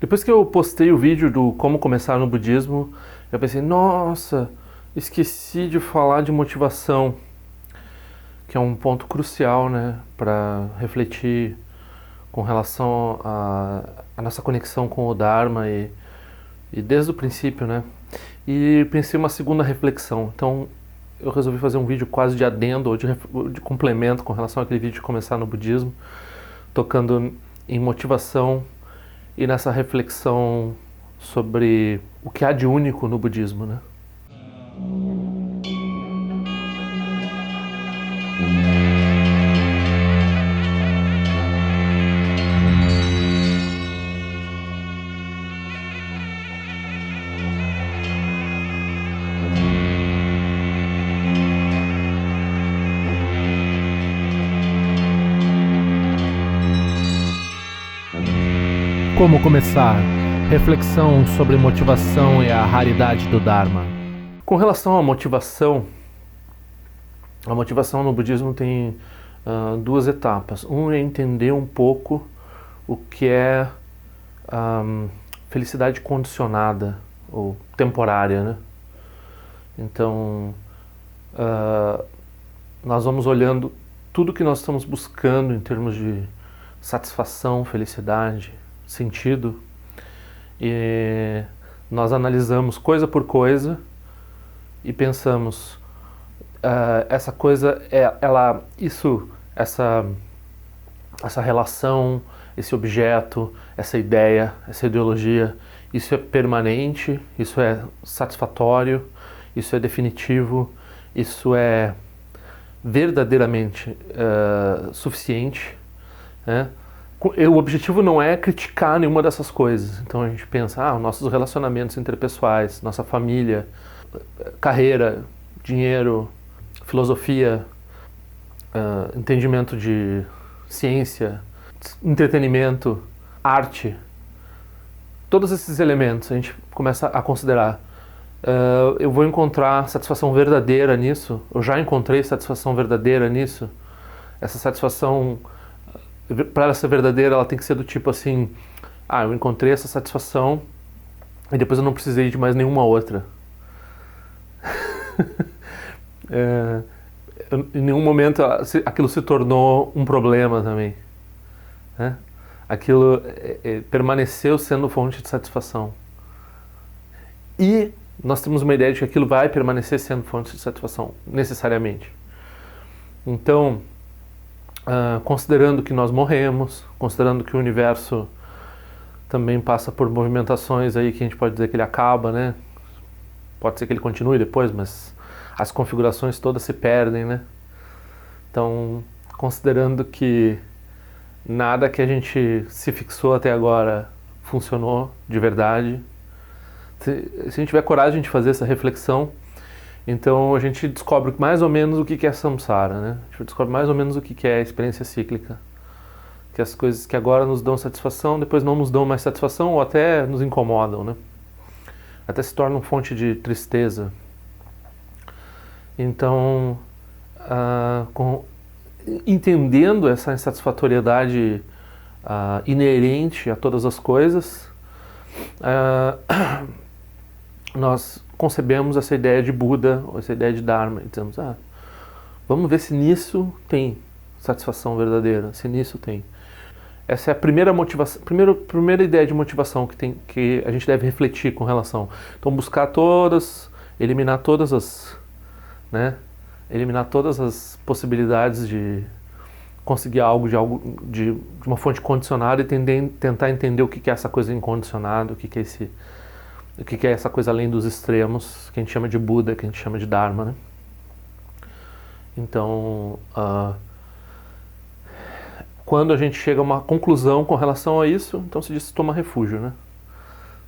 Depois que eu postei o vídeo do como começar no budismo, eu pensei, nossa, esqueci de falar de motivação, que é um ponto crucial, né, para refletir com relação à nossa conexão com o Dharma e desde o princípio, né. E pensei uma segunda reflexão, então eu resolvi fazer um vídeo quase de adendo ou de complemento com relação àquele vídeo de começar no budismo, tocando em motivação e nessa reflexão sobre o que há de único no budismo, né? Como começar? Reflexão sobre motivação e a raridade do Dharma. Com relação à motivação, a motivação no budismo tem duas etapas. Um é entender um pouco o que é felicidade condicionada ou temporária, né? Então, nós vamos olhando tudo que nós estamos buscando em termos de satisfação, felicidade, sentido, e nós analisamos coisa por coisa e pensamos, essa coisa, essa relação, esse objeto, essa ideia, essa ideologia, isso é permanente, isso é satisfatório, isso é definitivo, isso é verdadeiramente suficiente, né? O objetivo não é criticar nenhuma dessas coisas. Então a gente pensa, nossos relacionamentos interpessoais, nossa família, carreira, dinheiro, filosofia, entendimento de ciência, entretenimento, arte, todos esses elementos a gente começa a considerar. Eu vou encontrar satisfação verdadeira nisso? Eu já encontrei satisfação verdadeira nisso? Essa satisfação, para ela ser verdadeira, ela tem que ser do tipo assim, eu encontrei essa satisfação e depois eu não precisei de mais nenhuma outra. Em nenhum momento aquilo se tornou um problema também, né? Aquilo permaneceu sendo fonte de satisfação. E nós temos uma ideia de que aquilo vai permanecer sendo fonte de satisfação, necessariamente. Então, considerando que nós morremos, considerando que o universo também passa por movimentações aí que a gente pode dizer que ele acaba, né? Pode ser que ele continue depois, mas as configurações todas se perdem, né? Então, considerando que nada que a gente se fixou até agora funcionou de verdade, se a gente tiver coragem de fazer essa reflexão, então a gente descobre mais ou menos o que é samsara, né? A gente descobre mais ou menos o que é a experiência cíclica. Que as coisas que agora nos dão satisfação, depois não nos dão mais satisfação ou até nos incomodam, né? Até se tornam fonte de tristeza. Então, entendendo essa insatisfatoriedade inerente a todas as coisas, nós concebemos essa ideia de Buda, ou essa ideia de Dharma, e dizemos, vamos ver se nisso tem satisfação verdadeira, se nisso tem. Essa é a primeira motivação, primeira ideia de motivação que a gente deve refletir com relação. Então buscar eliminar todas as, né, eliminar todas as possibilidades de conseguir algo de uma fonte condicionada e tentar entender o que é essa coisa incondicionada, o que é essa coisa além dos extremos, que a gente chama de Buda, que a gente chama de Dharma, né? Então, quando a gente chega a uma conclusão com relação a isso, então se diz toma refúgio, né?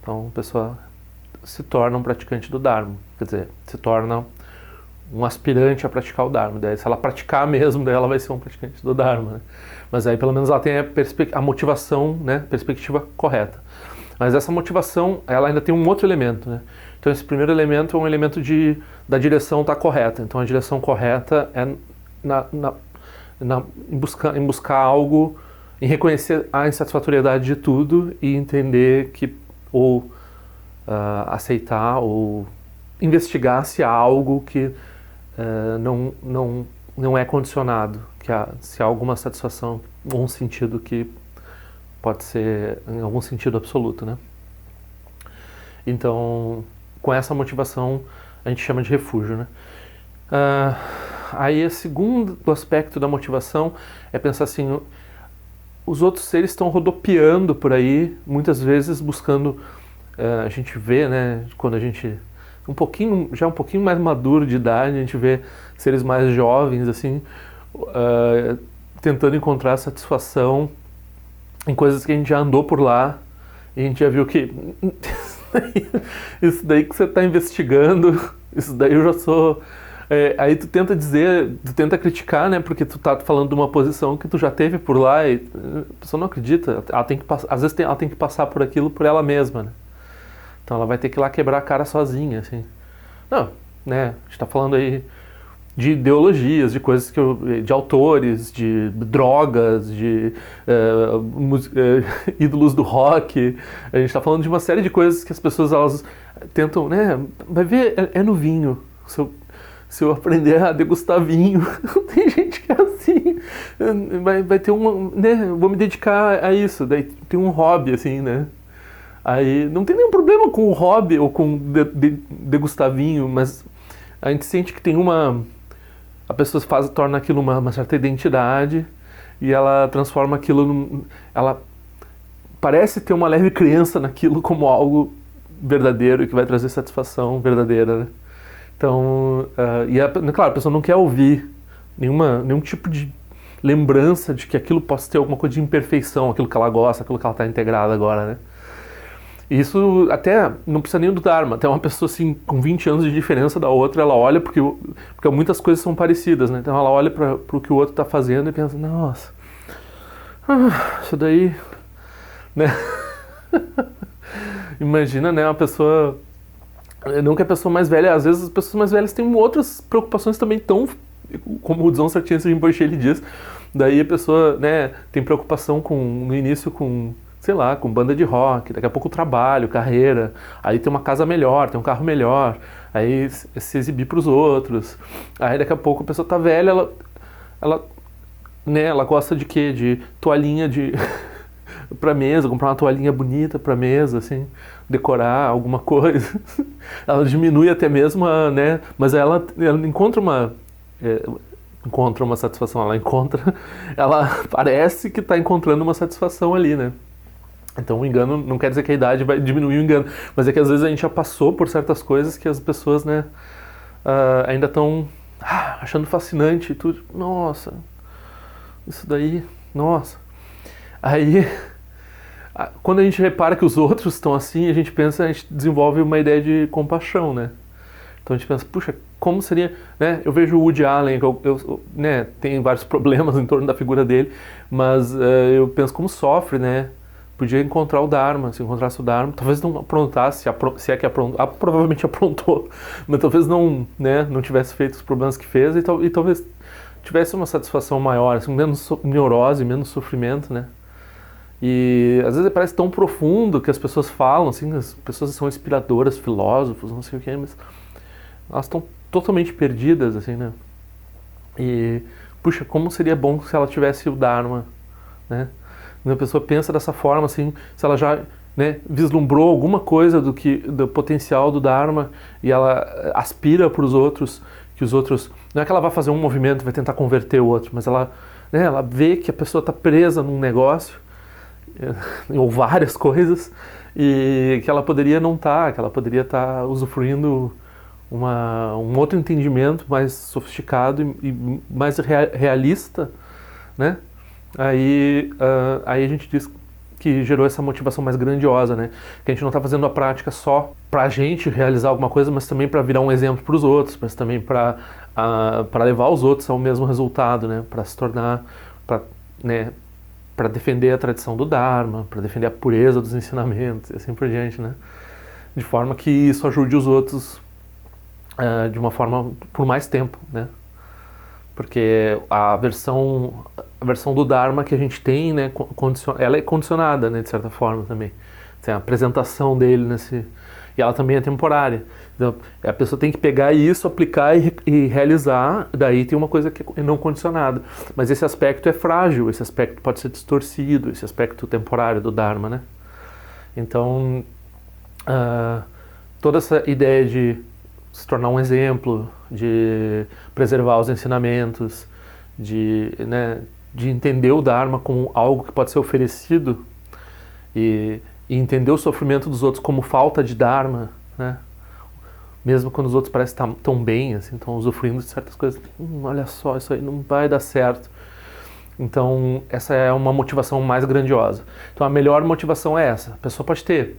Então a pessoa se torna um praticante do Dharma, quer dizer, se torna um aspirante a praticar o Dharma. Daí, se ela praticar mesmo, daí ela vai ser um praticante do Dharma, né? Mas aí pelo menos ela tem a motivação, né, perspectiva correta. Mas essa motivação, ela ainda tem um outro elemento, né? Então esse primeiro elemento é um elemento da direção estar correta. Então a direção correta é em buscar algo em reconhecer a insatisfatoriedade de tudo e entender que, ou aceitar, ou investigar se há algo que não é condicionado, se há alguma satisfação ou um sentido que pode ser em algum sentido absoluto, né? Então, com essa motivação, a gente chama de refúgio, né? Aí, o segundo aspecto da motivação é pensar assim, os outros seres estão rodopiando por aí, muitas vezes buscando, a gente vê, né, quando a gente já um pouquinho mais maduro de idade, a gente vê seres mais jovens, assim, tentando encontrar satisfação em coisas que a gente já andou por lá, e a gente já viu que isso daí que você está investigando, isso daí eu já sou... aí tu tenta criticar, né, porque tu tá falando de uma posição que tu já teve por lá e a pessoa não acredita, às vezes ela tem que passar por aquilo por ela mesma, né? Então ela vai ter que ir lá quebrar a cara sozinha, assim. Não, né, a gente tá falando aí de ideologias, de coisas de autores, de drogas, de ídolos do rock. A gente está falando de uma série de coisas que as pessoas elas tentam, né? Vai ver, é no vinho. Se eu aprender a degustar vinho, tem gente que é assim. Vai ter né? Vou me dedicar a isso. Daí tem um hobby, assim, né? Aí não tem nenhum problema com o hobby ou com degustar vinho, mas a gente sente que tem a pessoa torna aquilo uma certa identidade e ela transforma aquilo ela parece ter uma leve crença naquilo como algo verdadeiro e que vai trazer satisfação verdadeira, né? Então, claro, a pessoa não quer ouvir nenhum tipo de lembrança de que aquilo possa ter alguma coisa de imperfeição, aquilo que ela gosta, aquilo que ela está integrada agora, né? Isso até não precisa nem do Dharma, até uma pessoa assim com 20 anos de diferença da outra, ela olha porque muitas coisas são parecidas, né? Então ela olha para o que o outro está fazendo e pensa, nossa, isso daí, né? Imagina, né, uma pessoa, não que a pessoa mais velha, às vezes as pessoas mais velhas têm outras preocupações também tão, como o Dzong Sartyense Rinpoche ele diz, daí a pessoa, né, tem preocupação no início com, sei lá, com banda de rock, daqui a pouco trabalho, carreira, aí tem uma casa melhor, tem um carro melhor, aí se exibir para os outros, aí daqui a pouco a pessoa tá velha, né, ela gosta de quê? De toalhinha pra mesa, comprar uma toalhinha bonita pra mesa, assim, decorar alguma coisa. Ela diminui até mesmo, né, mas ela encontra uma satisfação, ela parece que está encontrando uma satisfação ali, né? Então o engano não quer dizer que a idade vai diminuir o engano, mas é que às vezes a gente já passou por certas coisas que as pessoas, né, ainda estão achando fascinante e tudo. Nossa, isso daí, nossa. Aí, quando a gente repara que os outros estão assim, a gente desenvolve uma ideia de compaixão, né? Então a gente pensa, puxa, como seria, né? Eu vejo o Woody Allen, né, tem vários problemas em torno da figura dele, mas eu penso como sofre, né? Podia encontrar o Dharma, se encontrasse o Dharma, talvez não aprontasse, se é que aprontou, provavelmente aprontou, mas talvez não, né, não tivesse feito os problemas que fez e talvez tivesse uma satisfação maior, assim, menos neurose, menos sofrimento, né? E às vezes parece tão profundo que as pessoas falam, assim, as pessoas são inspiradoras, filósofos, não sei o que, mas elas estão totalmente perdidas, assim, né? E, puxa, como seria bom se ela tivesse o Dharma, né? Quando a pessoa pensa dessa forma, assim, se ela já, né, vislumbrou alguma coisa do potencial do Dharma e ela aspira para os outros, que os outros, não é que ela vai fazer um movimento e vai tentar converter o outro, mas ela, né, ela vê que a pessoa está presa num negócio ou várias coisas e que ela poderia não estar, que ela poderia estar usufruindo um outro entendimento mais sofisticado e mais realista, né? Aí a gente diz que gerou essa motivação mais grandiosa, né? Que a gente não está fazendo a prática só para a gente realizar alguma coisa, mas também para virar um exemplo para os outros, mas também para levar os outros ao mesmo resultado, né? Para se tornar, né, para defender a tradição do Dharma, para defender a pureza dos ensinamentos e assim por diante, né? De forma que isso ajude os outros de uma forma por mais tempo, né? porque a versão do Dharma que a gente tem, né, ela é condicionada, né, de certa forma também. Tem a apresentação dele e ela também é temporária. Então, a pessoa tem que pegar isso, aplicar e realizar, daí tem uma coisa que é não condicionada. Mas esse aspecto é frágil, esse aspecto pode ser distorcido, esse aspecto temporário do Dharma, né? Então, toda essa ideia de se tornar um exemplo, de preservar os ensinamentos, né, de entender o Dharma como algo que pode ser oferecido e entender o sofrimento dos outros como falta de Dharma, né? Mesmo quando os outros parecem estar tão bem, assim, estão usufruindo de certas coisas. Olha só, isso aí não vai dar certo. Então, essa é uma motivação mais grandiosa. Então, a melhor motivação é essa. A pessoa pode ter,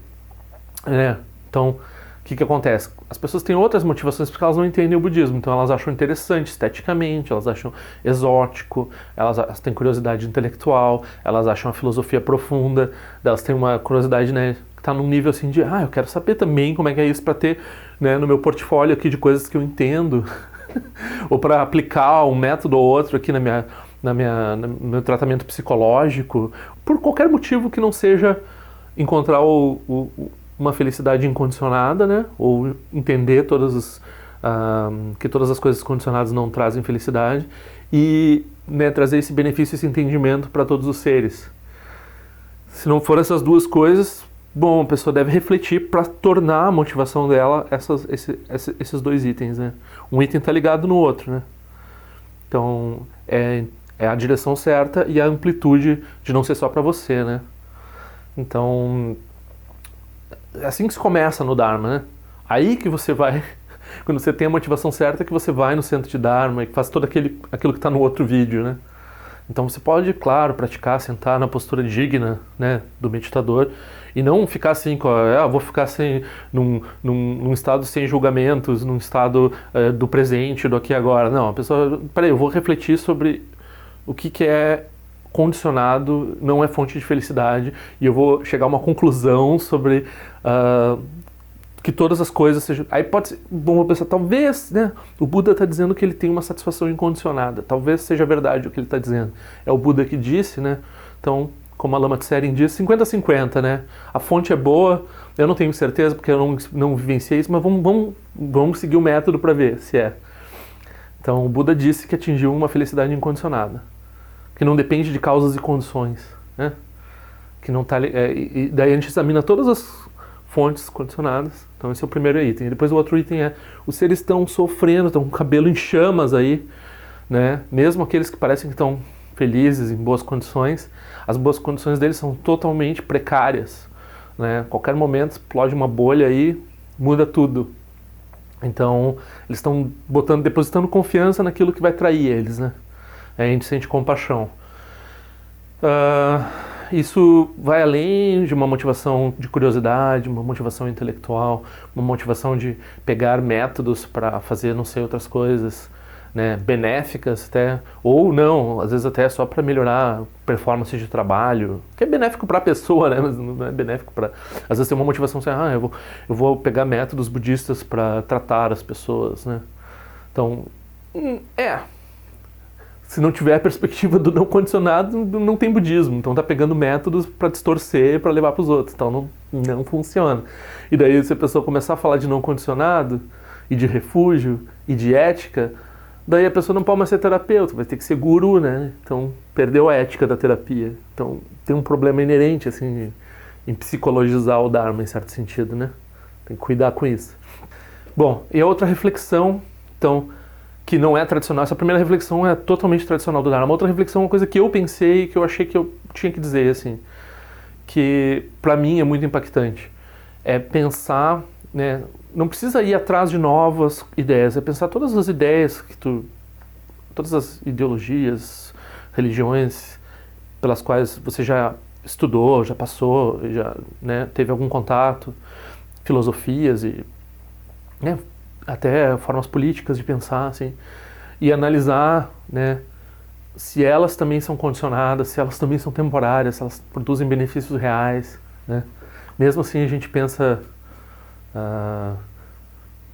né? Então, o que acontece? As pessoas têm outras motivações porque elas não entendem o budismo. Então, elas acham interessante esteticamente, elas acham exótico, elas têm curiosidade intelectual, elas acham a filosofia profunda, elas têm uma curiosidade, né, que está num nível assim de, eu quero saber também como é que é isso para ter, né, no meu portfólio aqui de coisas que eu entendo, ou para aplicar um método ou outro aqui no meu tratamento psicológico, por qualquer motivo que não seja encontrar uma felicidade incondicionada, né, ou entender que todas as coisas condicionadas não trazem felicidade e, né, trazer esse benefício, esse entendimento para todos os seres. Se não for essas duas coisas, bom, a pessoa deve refletir para tornar a motivação dela esses dois itens, né? Um item está ligado no outro, né? Então, é a direção certa e a amplitude de não ser só para você, né? Então, é assim que se começa no Dharma, né? Aí que você vai, quando você tem a motivação certa, que você vai no centro de Dharma e faz todo aquilo que está no outro vídeo, né? Então você pode, claro, praticar, sentar na postura digna, né, do meditador e não ficar assim, vou ficar assim, num estado sem julgamentos, num estado do presente, do aqui e agora. Não, a pessoa, peraí, eu vou refletir sobre o que é condicionado, não é fonte de felicidade e eu vou chegar a uma conclusão sobre que todas as coisas sejam... Aí pode ser, bom, pensar, talvez, né, o Buda está dizendo que ele tem uma satisfação incondicionada, talvez seja verdade o que ele está dizendo. É o Buda que disse, né, então, como a Lama Tsering diz, 50-50, né, a fonte é boa, eu não tenho certeza porque eu não vivenciei isso, mas vamos seguir o método para ver se é. Então, o Buda disse que atingiu uma felicidade incondicionada, que não depende de causas e condições, né, que não tá, e daí a gente examina todas as fontes condicionadas. Então esse é o primeiro item. E depois o outro item é, os seres estão sofrendo, estão com o cabelo em chamas aí, né? Mesmo aqueles que parecem que estão felizes, em boas condições, as boas condições deles são totalmente precárias, né? Qualquer momento explode uma bolha aí, muda tudo. Então eles estão depositando confiança naquilo que vai trair eles, né? Aí a gente sente compaixão. Isso vai além de uma motivação de curiosidade, uma motivação intelectual, uma motivação de pegar métodos para fazer não sei outras coisas, né, benéficas até, ou não, às vezes até só para melhorar a performance de trabalho, que é benéfico para a pessoa, né, mas não é benéfico para... Às vezes tem uma motivação assim, eu vou pegar métodos budistas para tratar as pessoas, né. Então, se não tiver a perspectiva do não condicionado, não tem budismo. Então tá pegando métodos para distorcer, para levar para os outros. Então não funciona. E daí se a pessoa começar a falar de não condicionado, e de refúgio, e de ética, daí a pessoa não pode mais ser terapeuta, vai ter que ser guru, né? Então perdeu a ética da terapia. Então tem um problema inerente, assim, em psicologizar o Dharma, em certo sentido, né? Tem que cuidar com isso. Bom, e a outra reflexão, então... que não é tradicional. Essa primeira reflexão é totalmente tradicional do Dharma. A outra reflexão é uma coisa que eu pensei, que eu achei que eu tinha que dizer, assim, que para mim é muito impactante. É pensar, né, não precisa ir atrás de novas ideias, é pensar todas as ideias todas as ideologias, religiões pelas quais você já estudou, já passou, já, né, teve algum contato, filosofias e, né, até formas políticas de pensar, assim, e analisar, né, se elas também são condicionadas, se elas também são temporárias, se elas produzem benefícios reais, né. Mesmo assim a gente pensa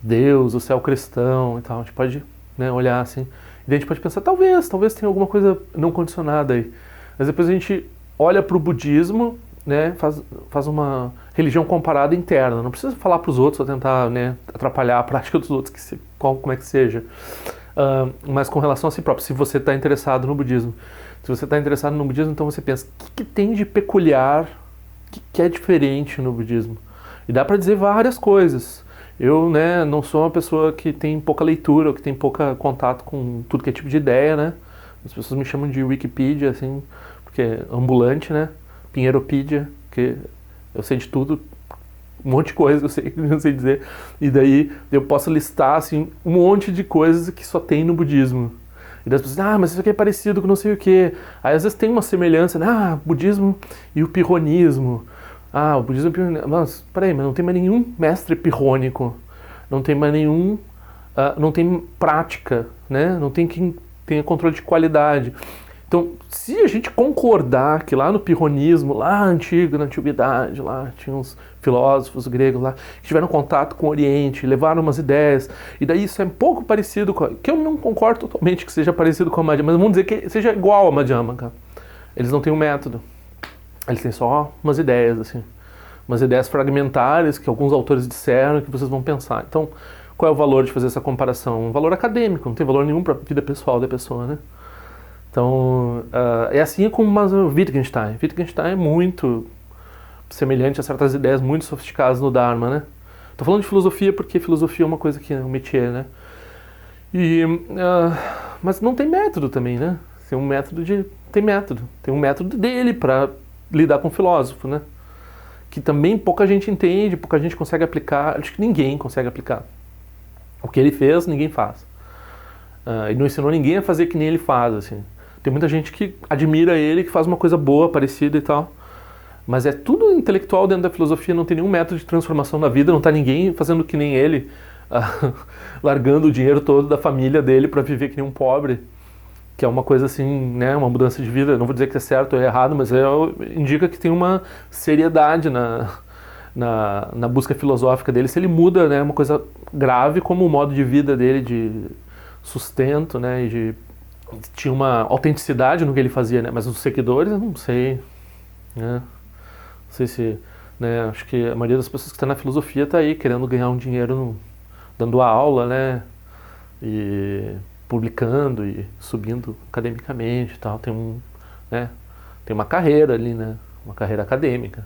Deus, o céu cristão e tal, a gente pode, né, olhar assim, E daí a gente pode pensar, talvez tenha alguma coisa não condicionada aí. Mas depois a gente olha para o budismo, né, faz uma religião comparada interna. Não precisa falar para os outros ou tentar, né, atrapalhar a prática dos outros, como é que seja. Mas com relação a si próprio, se você está interessado no budismo. Se você está interessado no budismo, então você pensa, o que tem de peculiar, o que é diferente no budismo? E dá para dizer várias coisas. Eu, né, não sou uma pessoa que tem pouca leitura, ou que tem pouco contato com tudo que é tipo de ideia, né? As pessoas me chamam de Wikipedia, assim, porque é ambulante, né? Pinheiropedia, que eu sei de tudo, um monte de coisa que eu sei dizer. E daí eu posso listar, assim, um monte de coisas que só tem no budismo. E daí as pessoas, mas isso aqui é parecido com não sei o quê. Aí às vezes tem uma semelhança, né? Budismo e o pirronismo. O budismo e o pirronismo. Mas peraí, mas não tem mais nenhum mestre pirrônico. Não tem mais nenhum... não tem prática, né? Não tem quem tenha controle de qualidade. Então, se a gente concordar que lá no pirronismo, lá antigo, na antiguidade, lá tinha uns filósofos gregos lá que tiveram contato com o Oriente, levaram umas ideias, e daí isso é um pouco parecido com... que eu não concordo totalmente que seja parecido com a Madhyamaka, mas vamos dizer que seja igual a Madhyamaka. Eles não têm um método. Eles têm só umas ideias, assim. Umas ideias fragmentares que alguns autores disseram que vocês vão pensar. Então, qual é o valor de fazer essa comparação? Um valor acadêmico, não tem valor nenhum para a vida pessoal da pessoa, né? Então, é assim como o Wittgenstein. Wittgenstein é muito semelhante a certas ideias muito sofisticadas no Dharma, né? Tô falando de filosofia porque filosofia é uma coisa que é um métier, né? Mas não tem método também, né? Tem um método dele para lidar com o filósofo, né? Que também pouca gente entende, pouca gente consegue aplicar. Acho que ninguém consegue aplicar. O que ele fez, ninguém faz. Ele não ensinou ninguém a fazer que nem ele faz, assim. Tem muita gente que admira ele, que faz uma coisa boa, parecida e tal. Mas é tudo intelectual dentro da filosofia, não tem nenhum método de transformação na vida, não está ninguém fazendo que nem ele, largando o dinheiro todo da família dele para viver que nem um pobre, que é uma coisa assim, né, uma mudança de vida. Não vou dizer que é certo ou é errado, mas indica que tem uma seriedade na busca filosófica dele. Se ele muda, né, uma coisa grave como o modo de vida dele, de sustento, né, e tinha uma autenticidade no que ele fazia, né, mas os seguidores, eu não sei, né, não sei se, né, acho que a maioria das pessoas que está na filosofia está aí querendo ganhar um dinheiro dando aula, né, e publicando e subindo academicamente e tal, né, tem uma carreira ali, né, uma carreira acadêmica.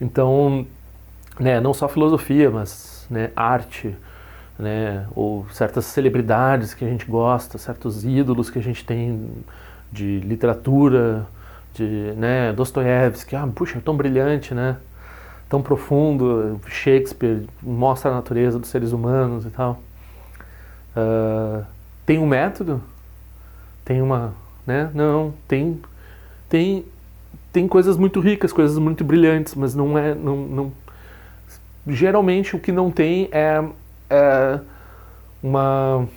Então, né, não só filosofia, mas, né, arte, né, ou certas celebridades que a gente gosta, certos ídolos que a gente tem de literatura, de, né, Dostoiévski, puxa, tão brilhante, né, tão profundo, Shakespeare mostra a natureza dos seres humanos e tal. Tem um método? Tem uma, né, não, tem coisas muito ricas, coisas muito brilhantes, mas não geralmente o que não tem é uma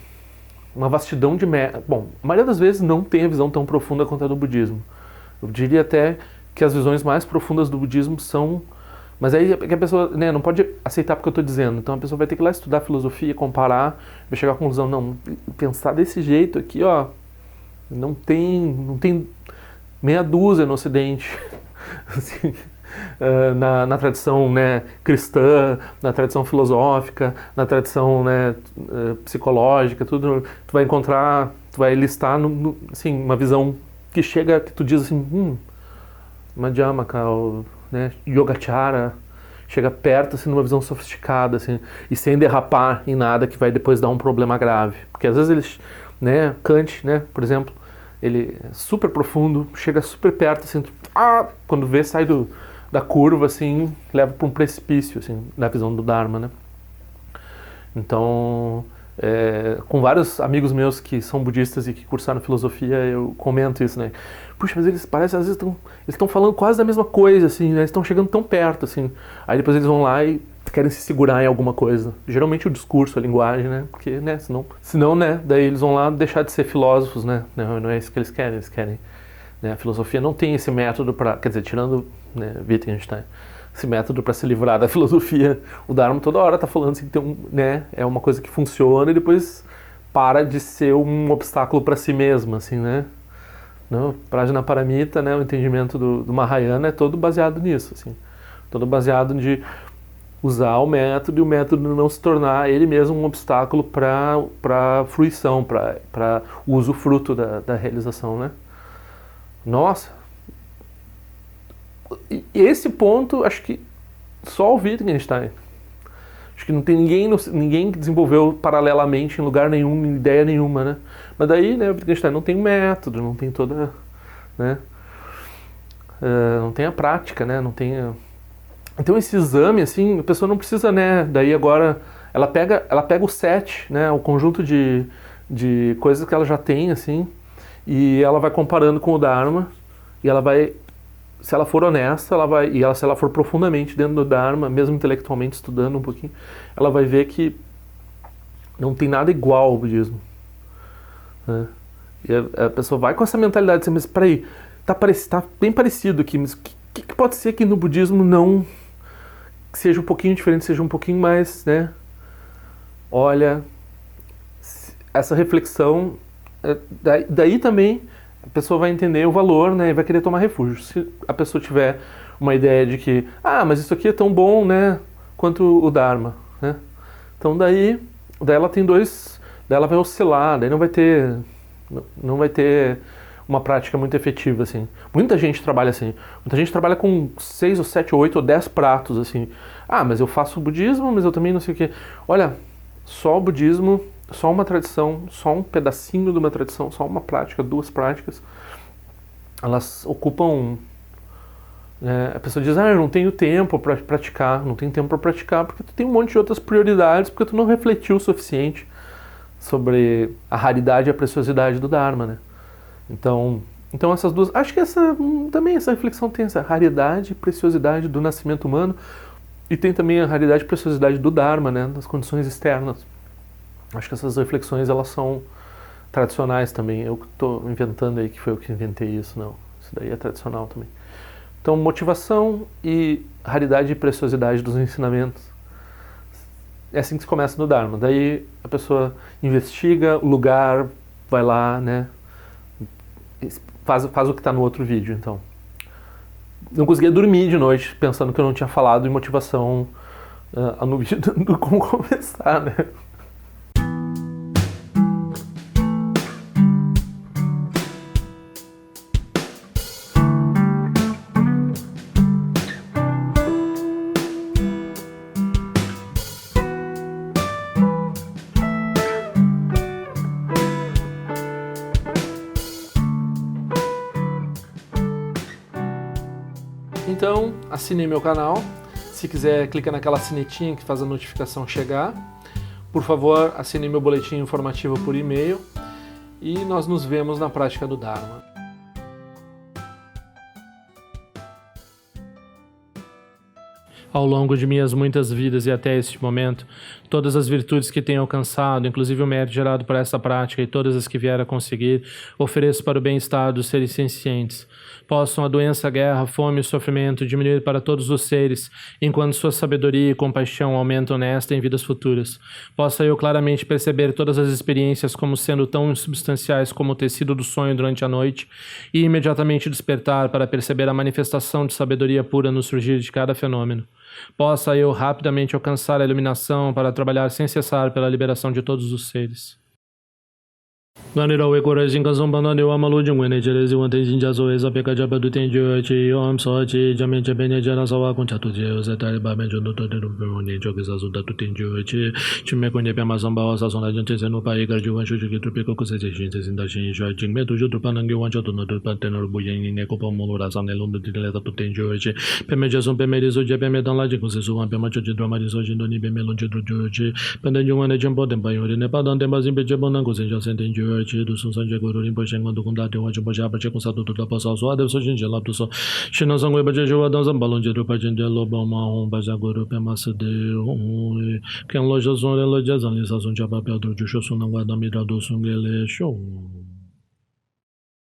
vastidão de... Bom, a maioria das vezes não tem a visão tão profunda quanto a do budismo. Eu diria até que as visões mais profundas do budismo são... Mas aí a pessoa, né, não pode aceitar porque eu estou dizendo. Então a pessoa vai ter que ir lá estudar filosofia, comparar, vai chegar à conclusão, não, pensar desse jeito aqui, ó, não tem meia dúzia no Ocidente. Assim, na tradição, né, cristã, na tradição filosófica, na tradição, né, psicológica, tudo, tu vai encontrar, tu vai listar assim, uma visão que chega, que tu diz assim, Madhyamaka, né, Yogacara, chega perto, assim, numa visão sofisticada, assim, e sem derrapar em nada que vai depois dar um problema grave. Porque às vezes eles, né, Kant, né, por exemplo, ele é super profundo, chega super perto, assim, quando vê, sai da curva, assim, leva para um precipício, assim, na visão do Dharma, né. Então, com vários amigos meus que são budistas e que cursaram filosofia, eu comento isso, né. Puxa, mas eles parecem, às vezes, eles estão falando quase da mesma coisa, assim, né, eles estão chegando tão perto, assim. Aí depois eles vão lá e querem se segurar em alguma coisa. Geralmente o discurso, a linguagem, né, porque, né, senão, né, daí eles vão lá deixar de ser filósofos, né, não é isso que eles querem, né, a filosofia não tem esse método para, quer dizer, tirando, né, Wittgenstein, esse método para se livrar da filosofia. O Dharma toda hora está falando assim, que tem né, é uma coisa que funciona e depois para de ser um obstáculo para si mesma, assim, né? Não, Prajnaparamita, né, o entendimento do Mahayana é todo baseado nisso, assim, todo baseado de usar o método e o método não se tornar ele mesmo um obstáculo para fruição, para o usufruto da realização, né? Nossa, e esse ponto acho que só o Wittgenstein. Acho que não tem ninguém que desenvolveu paralelamente em lugar nenhum, em ideia nenhuma, né? Mas daí, né, o Wittgenstein não tem método, não tem toda, né? Não tem a prática, né? Não tem. Então esse exame, assim, a pessoa não precisa, né? Daí agora ela pega o set, né? O conjunto de coisas que ela já tem, assim, e ela vai comparando com o Dharma e ela vai, se ela for honesta, se ela for profundamente dentro do Dharma, mesmo intelectualmente estudando um pouquinho, ela vai ver que não tem nada igual ao budismo, né? E a pessoa vai com essa mentalidade assim, mas peraí, tá bem parecido aqui, mas o que pode ser que no budismo não seja um pouquinho diferente, seja um pouquinho mais, né? Olha, essa reflexão, daí também a pessoa vai entender o valor, né, e vai querer tomar refúgio. Se a pessoa tiver uma ideia de que, mas isso aqui é tão bom, né, quanto o Dharma, né? Então daí ela tem daí ela vai oscilar, daí não vai ter uma prática muito efetiva, assim. Muita gente trabalha assim. Muita gente trabalha com 6 ou 7 ou 8 ou 10 pratos, assim. Mas eu faço budismo, mas eu também não sei o quê. Olha, só o budismo, só uma tradição, só um pedacinho de uma tradição, só uma prática, 2 práticas, elas ocupam... a pessoa diz, eu não tenho tempo para praticar, não tenho tempo para praticar, porque tu tem um monte de outras prioridades, porque tu não refletiu o suficiente sobre a raridade e a preciosidade do Dharma, né? Então essas duas... Acho que também essa reflexão tem essa raridade e preciosidade do nascimento humano e tem também a raridade e preciosidade do Dharma, né? Das condições externas. Acho que essas reflexões, elas são tradicionais também. Eu que estou inventando aí, que foi eu que inventei isso, não. Isso daí é tradicional também. Então, motivação e raridade e preciosidade dos ensinamentos. É assim que se começa no Dharma. Daí a pessoa investiga o lugar, vai lá, né? Faz o que está no outro vídeo, então. Não conseguia dormir de noite pensando que eu não tinha falado em motivação no vídeo do como começar, né? Então, assine meu canal. Se quiser, clica naquela sinetinha que faz a notificação chegar. Por favor, assine meu boletim informativo por e-mail. E nós nos vemos na prática do Dharma. Ao longo de minhas muitas vidas e até este momento, todas as virtudes que tenho alcançado, inclusive o mérito gerado por essa prática e todas as que vier a conseguir, ofereço para o bem-estar dos seres sencientes. Possam a doença, a guerra, a fome e o sofrimento diminuir para todos os seres, enquanto sua sabedoria e compaixão aumentam nesta e em vidas futuras. Possa eu claramente perceber todas as experiências como sendo tão insubstanciais como o tecido do sonho durante a noite e imediatamente despertar para perceber a manifestação de sabedoria pura no surgir de cada fenômeno. Possa eu rapidamente alcançar a iluminação para trabalhar sem cessar pela liberação de todos os seres. Ganirawe Korajin Kazumbana Dewa Malujin Wene Jerezi Wante Jinjazo Eza Peka Jabadu Tenjo Chi Om Sochi Jamen Jabene Jana Sawa Kunchatu Jeo Zetari Baben Jondo Tode Rumperoni Jogizazu Datu Tenjo Chi Chime Konye Pema Samba Osa Sona Jante Zenu Pai Garju Wanshu Juki Trupiko Kusese Shinse Zinda Shin Shua Jingme Tuju Trupanangi Wancho Tuno Trupantenor Buyen Neko Pomulura Sane Lundu Dileta Tu Tenjo Chi Peme Jason Peme Rizo Jepeme Dan Laji Kusesu Wan Pema Chochi Drama Rizo Jindoni Peme Lunche Drujo Chi Pende Jungwane Jembo Dempa Yori Nepa Dan Demba Zimbe Jebonan Kusenja Sentenjo Chi Du Sun Sanje Guru Rinpo Shengon Du Kunda Dewa Jumbo Jaba Che Kunsa Tu Tuta Pasa So Adev So Jinje Lab Tu So Shina Sangwe Baje Jua Dan Zambalon Jeru Pajende Loba Ma Hon Baja Guru Pema Sede Ken Loja Zon Reloja Zan Lisa Sun Jaba Pedro Jusho Sunangwa Damira Do Sungele Show